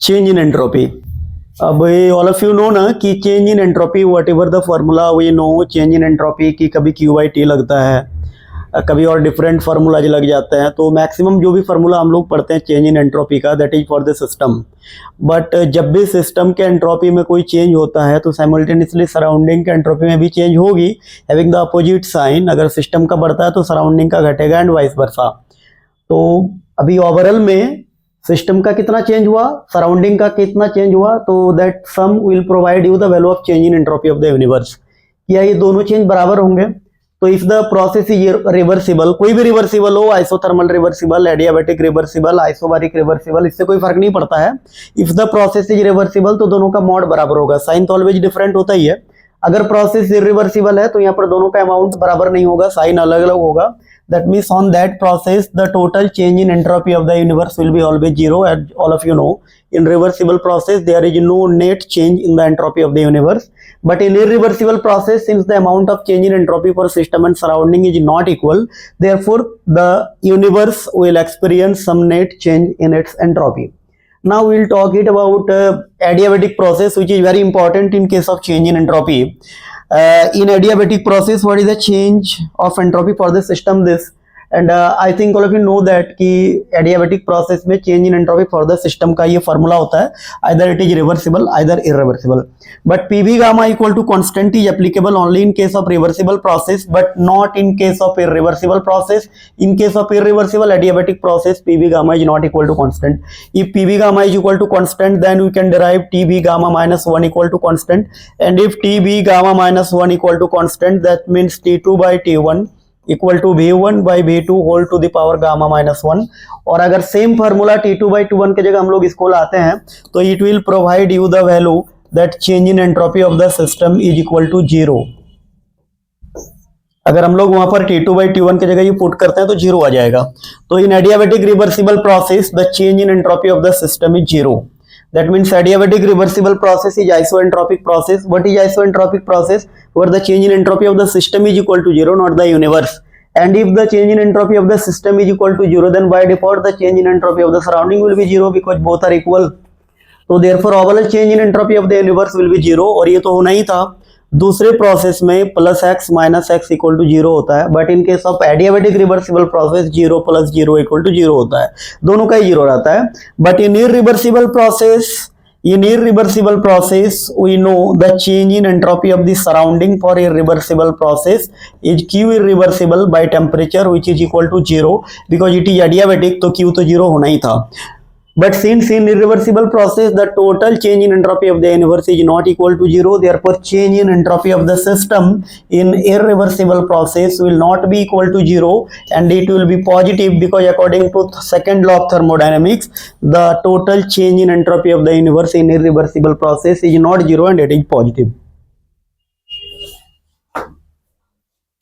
Change in entropy. अब all of you know ना कि change in entropy whatever the formula we know, change in entropy की कभी Q by T लगता है, कभी और डिफरेंट फार्मूलाज लग जाते हैं। तो मैक्सिमम जो भी फार्मूला हम लोग पढ़ते हैं चेंज इन एंट्रोपी का, that is for the system. But जब भी सिस्टम के एंट्रोपी में कोई चेंज होता है तो साइमल्टेनियसली सराउंडिंग के एंट्रोपी में भी चेंज होगी, हैविंग द अपोजिट साइन। अगर सिस्टम का बढ़ता है तो सराउंडिंग का घटेगा एंड वाइस वर्सा। तो अभी ओवरऑल में सिस्टम का कितना चेंज हुआ, सराउंडिंग का कितना चेंज हुआ, तो that sum will provide you the value of change in entropy of the universe. क्या ये दोनों चेंज बराबर होंगे? तो if the process is reversible, कोई भी रिवर्सिबल हो, isothermal reversible, adiabatic reversible, isobaric reversible, इससे कोई फर्क नहीं पड़ता है। If the process is reversible तो दोनों का मॉड बराबर होगा। साइन तो ऑलवेज डिफरेंट होता ही है। अगर प्रोसेस इरिवर्सिबल है तो यहाँ पर दोनों का अमाउंट बराबर नहीं होगा, साइन अलग अलग होगा। That means on that process the total change in entropy of the universe will be always zero. As all of you know, in reversible process there is no net change in the entropy of the universe, but in irreversible process, since the amount of change in entropy for system and surrounding is not equal, therefore the universe will experience some net change in its entropy. Now we will talk it about adiabatic process, which is very important in case of change in entropy. In adiabatic process, what is the change of entropy for the system? This, and I think all of you know that कि adiabatic process में change in entropy for the system का ये formula होता है, either it is reversible, either irreversible. But PV gamma equal to constant is applicable only in case of reversible process, but not in case of irreversible process. In case of irreversible adiabatic process, PV gamma is not equal to constant. If PV gamma is equal to constant, then we can derive TB gamma minus 1 equal to constant. And if TB gamma minus 1 equal to constant, that means T2 by T1 equal to V1 by V2 whole to the power gamma minus 1। और अगर same formula T2 by T1 के जगह हम लोग इसको लाते हैं तो it will provide you the value that change in entropy of the system is equal to 0। अगर हम लोग वहां पर T2 बाई T1 के जगह ये पुट करते हैं तो 0 आ जाएगा। तो in adiabatic reversible process the change in entropy of the system is 0। That means adiabatic reversible process is isoentropic process. What is isoentropic process? Where the change in entropy of the system is equal to 0, not the universe. And if the change in entropy of the system is equal to 0, then by default the change in entropy of the surrounding will be 0 because both are equal. So therefore overall change in entropy of the universe will be 0, और ये तो होना ही था। दूसरे process में plus X minus X equal to 0 होता है, but in case of adiabatic reversible process 0 plus 0 equal to 0 होता है, दोनों का ही 0 रहता है। But in irreversible process we know the change in entropy of the surrounding for irreversible process is Q irreversible by temperature which is equal to 0, because it is adiabatic तो Q तो 0 होना ही था। But since in irreversible process the total change in entropy of the universe is not equal to 0, therefore change in entropy of the system in irreversible process will not be equal to 0 and it will be positive, because according to second law of thermodynamics the total change in entropy of the universe in irreversible process is not 0 and it is positive.